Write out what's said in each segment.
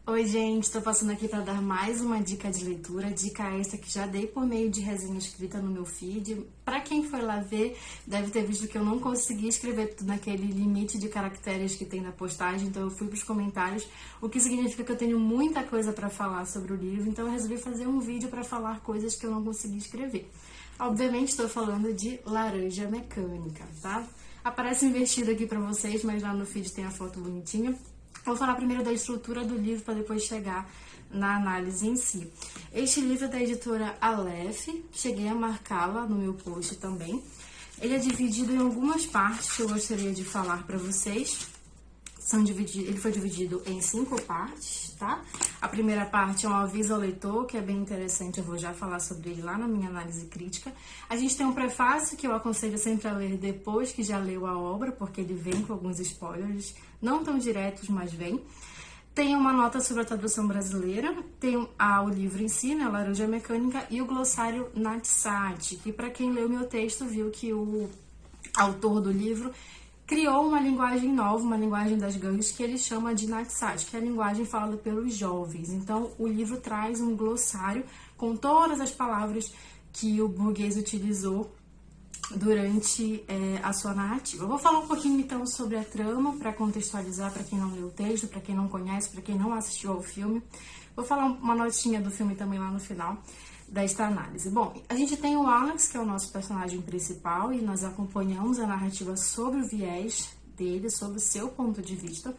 Oi, gente, estou passando aqui para dar mais uma dica de leitura, dica essa que já dei por meio de resenha escrita no meu feed. Para quem foi lá ver, deve ter visto que eu não consegui escrever tudo naquele limite de caracteres que tem na postagem, então eu fui para os comentários, o que significa que eu tenho muita coisa para falar sobre o livro, então eu resolvi fazer um vídeo para falar coisas que eu não consegui escrever. Obviamente estou falando de Laranja Mecânica, tá? Aparece invertido aqui para vocês, mas lá no feed tem a foto bonitinha. Vou falar primeiro da estrutura do livro para depois chegar na análise em si. Este livro é da editora Aleph, cheguei a marcá-la no meu post também. Ele é dividido em algumas partes que eu gostaria de falar para vocês. Ele foi dividido em 5 partes, tá? A primeira parte é um aviso ao leitor, que é bem interessante, eu vou já falar sobre ele lá na minha análise crítica. A gente tem um prefácio que eu aconselho sempre a ler depois que já leu a obra, porque ele vem com alguns spoilers, não tão diretos, mas vem. Tem uma nota sobre a tradução brasileira, tem o livro em si, né, Laranja Mecânica, e o glossário Natsat, que para quem leu meu texto viu que o autor do livro criou uma linguagem nova, uma linguagem das gangues que ele chama de Natsat, que é a linguagem falada pelos jovens. Então, o livro traz um glossário com todas as palavras que o burguês utilizou durante a sua narrativa. Eu vou falar um pouquinho, então, sobre a trama, para contextualizar para quem não leu o texto, para quem não conhece, para quem não assistiu ao filme. Vou falar uma notinha do filme também lá no final desta análise. Bom, a gente tem o Alex, que é o nosso personagem principal, e nós acompanhamos a narrativa sobre o viés dele, sobre o seu ponto de vista.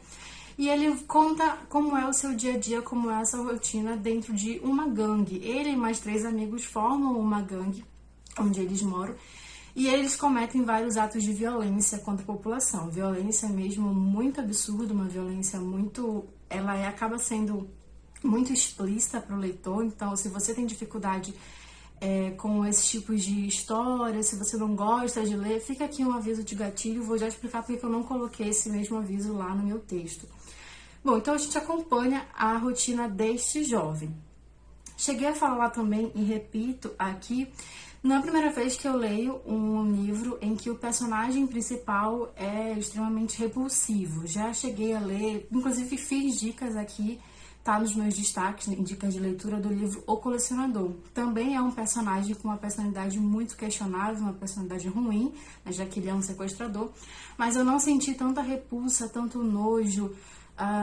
E ele conta como é o seu dia a dia, como é essa rotina dentro de uma gangue. Ele e mais 3 amigos formam uma gangue onde eles moram, e eles cometem vários atos de violência contra a população. Violência mesmo muito absurda, uma violência muito... acaba sendo muito explícita para o leitor, então se você tem dificuldade com esses tipos de história, se você não gosta de ler, fica aqui um aviso de gatilho, vou já explicar porque eu não coloquei esse mesmo aviso lá no meu texto. Bom, então a gente acompanha a rotina deste jovem. Cheguei a falar também, e repito aqui, não é a primeira vez que eu leio um livro em que o personagem principal é extremamente repulsivo. Já cheguei a ler, inclusive fiz dicas aqui, tá nos meus destaques, dicas de leitura do livro O Colecionador. Também é um personagem com uma personalidade muito questionável, uma personalidade ruim, já que ele é um sequestrador, mas eu não senti tanta repulsa, tanto nojo,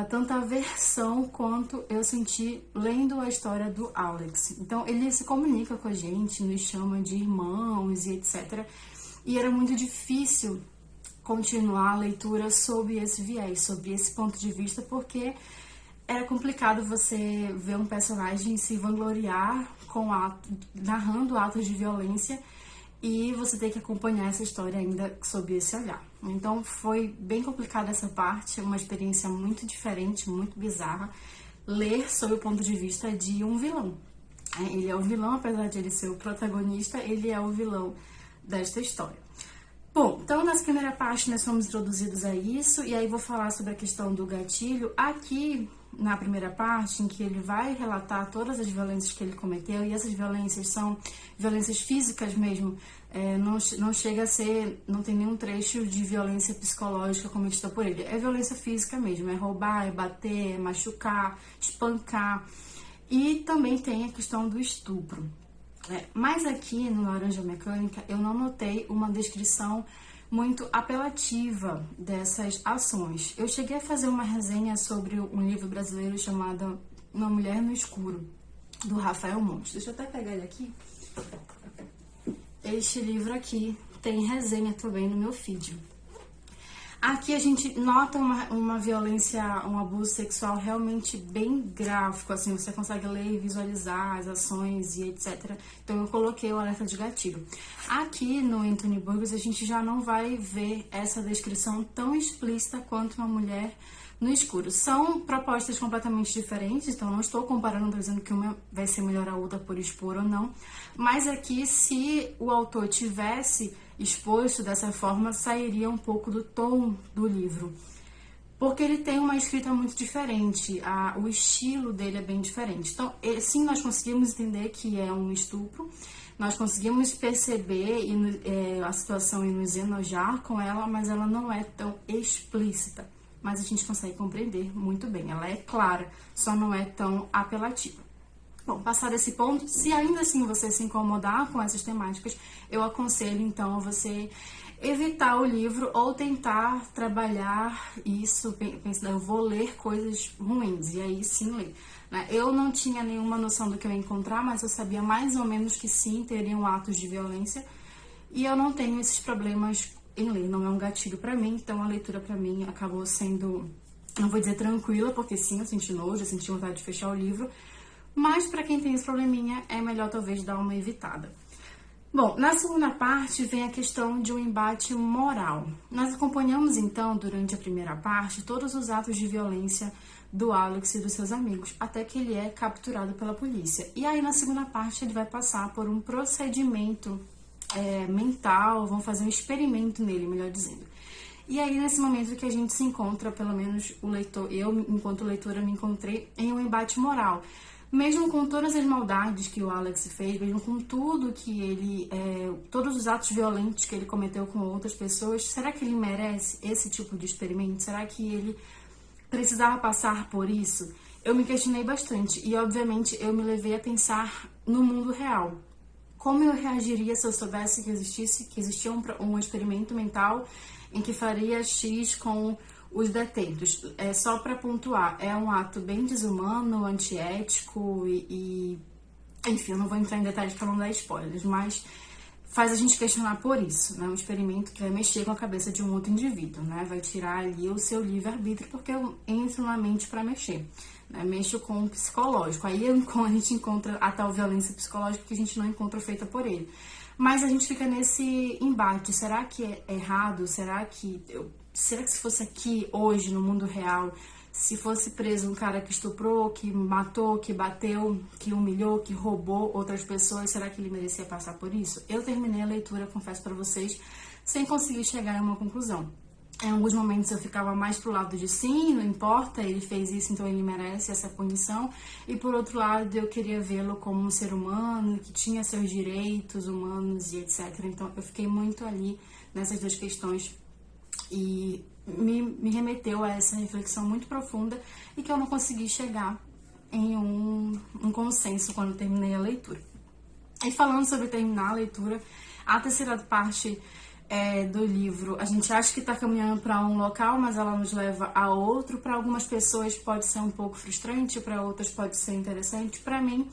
tanta aversão quanto eu senti lendo a história do Alex. Então ele se comunica com a gente, nos chama de irmãos e etc. E era muito difícil continuar a leitura sob esse viés, sob esse ponto de vista, porque era complicado você ver um personagem se vangloriar narrando atos de violência e você ter que acompanhar essa história ainda sob esse olhar. Então foi bem complicada essa parte, uma experiência muito diferente, muito bizarra, ler sob o ponto de vista de um vilão. Ele é o vilão, apesar de ele ser o protagonista, ele é o vilão desta história. Bom, então nessa primeira parte nós fomos introduzidos a isso, e aí vou falar sobre a questão do gatilho. Aqui, na primeira parte, em que ele vai relatar todas as violências que ele cometeu, e essas violências são violências físicas mesmo, não chega a ser, não tem nenhum trecho de violência psicológica cometida por ele, é violência física mesmo, é roubar, é bater, é machucar, espancar, e também tem a questão do estupro. Mas aqui no Laranja Mecânica eu não notei uma descrição muito apelativa dessas ações. Eu cheguei a fazer uma resenha sobre um livro brasileiro chamado Uma Mulher no Escuro, do Rafael Montes. Deixa eu até pegar ele aqui. Este livro aqui tem resenha também no meu feed. Aqui a gente nota uma violência, um abuso sexual realmente bem gráfico, assim, você consegue ler e visualizar as ações e etc. Então eu coloquei o alerta de gatilho. Aqui no Anthony Burgess a gente já não vai ver essa descrição tão explícita quanto Uma Mulher no Escuro. São propostas completamente diferentes, então não estou comparando, dizendo que uma vai ser melhor a outra por expor ou não, mas aqui se o autor tivesse exposto dessa forma, sairia um pouco do tom do livro, porque ele tem uma escrita muito diferente, o estilo dele é bem diferente. Então, sim, nós conseguimos entender que é um estupro, nós conseguimos perceber a situação e nos enojar com ela, mas ela não é tão explícita. mas a gente consegue compreender muito bem. Ela é clara, só não é tão apelativa. Bom, passado esse ponto, se ainda assim você se incomodar com essas temáticas, eu aconselho então a você evitar o livro ou tentar trabalhar isso, pensar, eu vou ler coisas ruins, e aí sim ler. Né? Eu não tinha nenhuma noção do que eu ia encontrar, mas eu sabia mais ou menos que sim, teriam atos de violência, e eu não tenho esses problemas em ler, não é um gatilho pra mim, então a leitura pra mim acabou sendo, não vou dizer tranquila, porque sim, eu senti nojo, eu senti vontade de fechar o livro, mas pra quem tem esse probleminha, é melhor talvez dar uma evitada. Bom, na segunda parte vem a questão de um embate moral. Nós acompanhamos então, durante a primeira parte, todos os atos de violência do Alex e dos seus amigos, até que ele é capturado pela polícia. E aí na segunda parte ele vai passar por um procedimento mental, vão fazer um experimento nele, melhor dizendo. E aí nesse momento que a gente se encontra, pelo menos o leitor, eu enquanto leitora me encontrei em um embate moral. Mesmo com todas as maldades que o Alex fez, mesmo com tudo que ele, todos os atos violentos que ele cometeu com outras pessoas, será que ele merece esse tipo de experimento? Será que ele precisava passar por isso? Eu me questionei bastante e, obviamente, eu me levei a pensar no mundo real. Como eu reagiria se eu soubesse que existia um experimento mental em que faria X com os detentos? Só para pontuar, é um ato bem desumano, antiético enfim, eu não vou entrar em detalhes para não dar spoilers, mas faz a gente questionar por isso, né? Um experimento que vai mexer com a cabeça de um outro indivíduo, né? Vai tirar ali o seu livre-arbítrio, porque eu entro na mente para mexer, né? Mexo com o psicológico. Aí a gente encontra a tal violência psicológica que a gente não encontra feita por ele. Mas a gente fica nesse embate. Será que é errado? Será que se fosse aqui, hoje, no mundo real, se fosse preso um cara que estuprou, que matou, que bateu, que humilhou, que roubou outras pessoas, será que ele merecia passar por isso? Eu terminei a leitura, confesso pra vocês, sem conseguir chegar a uma conclusão. Em alguns momentos eu ficava mais pro lado de sim, não importa, ele fez isso, então ele merece essa punição. E por outro lado, eu queria vê-lo como um ser humano, que tinha seus direitos humanos e etc. Então eu fiquei muito ali nessas duas questões e me remeteu a essa reflexão muito profunda e que eu não consegui chegar em um consenso quando terminei a leitura. E falando sobre terminar a leitura, a terceira parte do livro, a gente acha que está caminhando para um local, mas ela nos leva a outro. Para algumas pessoas pode ser um pouco frustrante, para outras pode ser interessante. Para mim,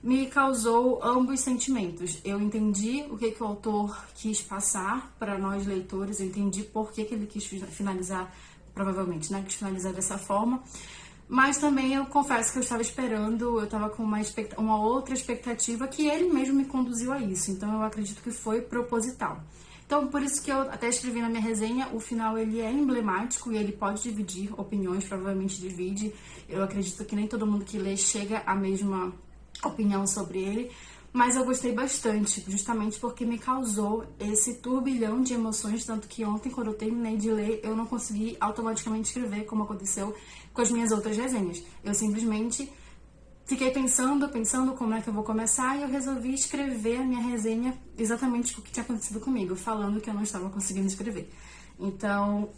me causou ambos sentimentos. Eu entendi o que o autor quis passar para nós leitores, eu entendi por que ele quis finalizar, provavelmente, né? Quis finalizar dessa forma. Mas também eu confesso que eu estava esperando, eu estava com uma outra expectativa que ele mesmo me conduziu a isso. Então eu acredito que foi proposital. Então, por isso que eu até escrevi na minha resenha, o final ele é emblemático e ele pode dividir opiniões, provavelmente divide. Eu acredito que nem todo mundo que lê chega à mesma opinião sobre ele, mas eu gostei bastante, justamente porque me causou esse turbilhão de emoções, tanto que ontem, quando eu terminei de ler, eu não consegui automaticamente escrever, como aconteceu com as minhas outras resenhas. Eu simplesmente fiquei pensando como é que eu vou começar, e eu resolvi escrever a minha resenha exatamente o que tinha acontecido comigo, falando que eu não estava conseguindo escrever. Então,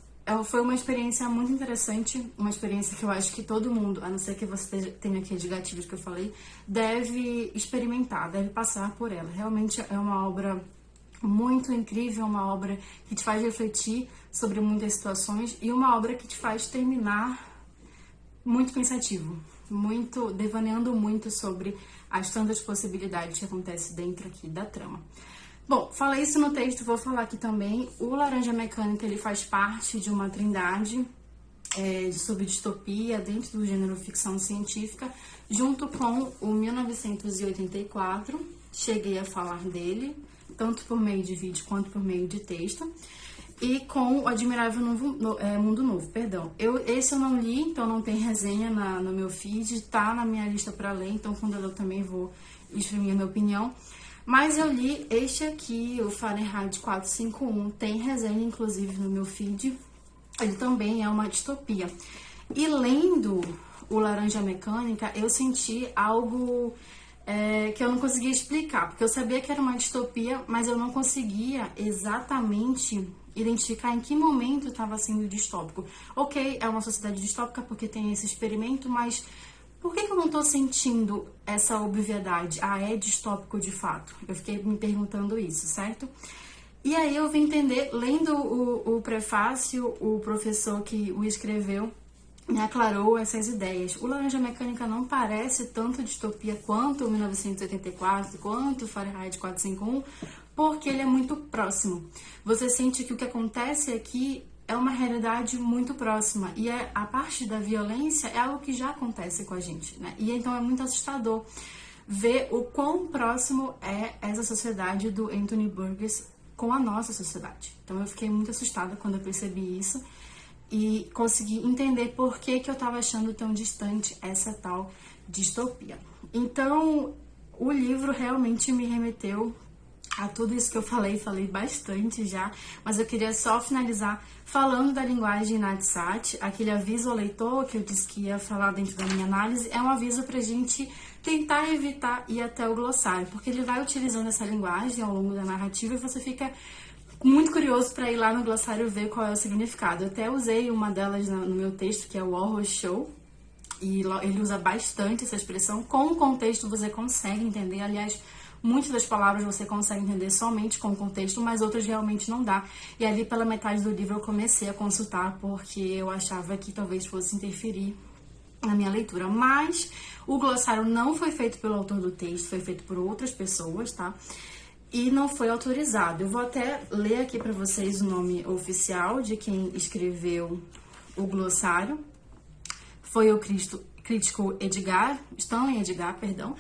foi uma experiência muito interessante, uma experiência que eu acho que todo mundo, a não ser que você tenha aqueles gatilhos que eu falei, deve experimentar, deve passar por ela. Realmente é uma obra muito incrível, uma obra que te faz refletir sobre muitas situações e uma obra que te faz terminar muito pensativo, muito devaneando muito sobre as tantas possibilidades que acontecem dentro aqui da trama. Bom, falei isso no texto, vou falar aqui também. O Laranja Mecânica, ele faz parte de uma trindade sobre distopia dentro do gênero ficção científica, junto com o 1984. Cheguei a falar dele, tanto por meio de vídeo quanto por meio de texto. E com o Admirável Mundo Novo, perdão. Esse eu não li, então não tem resenha no meu feed, tá na minha lista para ler, então quando eu ler eu também vou exprimir a minha opinião. Mas eu li este aqui, o Fahrenheit 451, tem resenha inclusive no meu feed. Ele também é uma distopia. E lendo o Laranja Mecânica, eu senti algo que eu não conseguia explicar, porque eu sabia que era uma distopia, mas eu não conseguia exatamente identificar em que momento estava sendo distópico. Ok, é uma sociedade distópica porque tem esse experimento, mas por que eu não estou sentindo essa obviedade? Ah, é distópico de fato? Eu fiquei me perguntando isso, certo? E aí eu vim entender, lendo o prefácio, o professor que o escreveu me aclarou essas ideias. O Laranja Mecânica não parece tanto distopia quanto o 1984, quanto o Fahrenheit 451, porque ele é muito próximo. Você sente que o que acontece aqui é uma realidade muito próxima, e a parte da violência é algo que já acontece com a gente, né? E então é muito assustador ver o quão próximo é essa sociedade do Anthony Burgess com a nossa sociedade. Então eu fiquei muito assustada quando eu percebi isso e consegui entender por que eu estava achando tão distante essa tal distopia. Então, o livro realmente me remeteu a tudo isso que eu falei bastante já, mas eu queria só finalizar falando da linguagem Nadsat, aquele aviso ao leitor que eu disse que ia falar dentro da minha análise, é um aviso pra gente tentar evitar ir até o glossário, porque ele vai utilizando essa linguagem ao longo da narrativa e você fica muito curioso para ir lá no glossário ver qual é o significado. Eu até usei uma delas no meu texto, que é o horror show, e ele usa bastante essa expressão. Com o contexto você consegue entender, aliás, muitas das palavras você consegue entender somente com o contexto, mas outras realmente não dá. E ali pela metade do livro eu comecei a consultar, porque eu achava que talvez fosse interferir na minha leitura. Mas o glossário não foi feito pelo autor do texto, foi feito por outras pessoas, tá? E não foi autorizado. Eu vou até ler aqui para vocês o nome oficial de quem escreveu o glossário. Foi o crítico Stanley Edgar, perdão.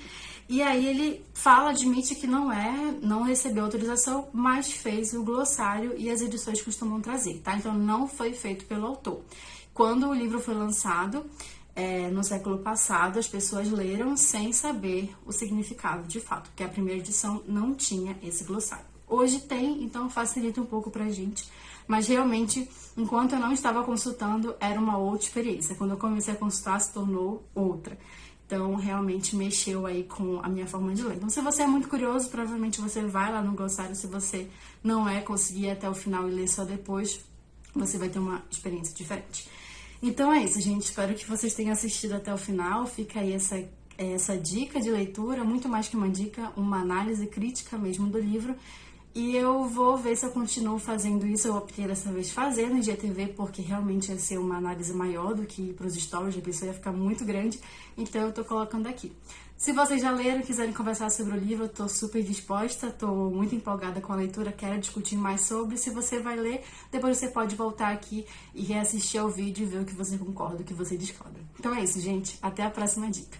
E aí ele admite que não recebeu autorização, mas fez o glossário e as edições costumam trazer, tá? Então não foi feito pelo autor. Quando o livro foi lançado, no século passado, as pessoas leram sem saber o significado de fato, porque a primeira edição não tinha esse glossário. Hoje tem, então facilita um pouco pra gente, mas realmente, enquanto eu não estava consultando, era uma outra experiência. Quando eu comecei a consultar, se tornou outra. Então, realmente mexeu aí com a minha forma de ler. Então, se você é muito curioso, provavelmente você vai lá no glossário. Se você não conseguir ir até o final e ler só depois, você vai ter uma experiência diferente. Então é isso, gente. Espero que vocês tenham assistido até o final. Fica aí essa dica de leitura, muito mais que uma dica, uma análise crítica mesmo do livro. E eu vou ver se eu continuo fazendo isso. Eu optei dessa vez fazer no IGTV, porque realmente ia ser uma análise maior do que para os stories, a pessoa ia ficar muito grande. Então eu tô colocando aqui. Se vocês já leram e quiserem conversar sobre o livro, eu tô super disposta, tô muito empolgada com a leitura, quero discutir mais sobre. Se você vai ler, depois você pode voltar aqui e reassistir ao vídeo e ver o que você concorda, o que você discorda. Então é isso, gente. Até a próxima dica.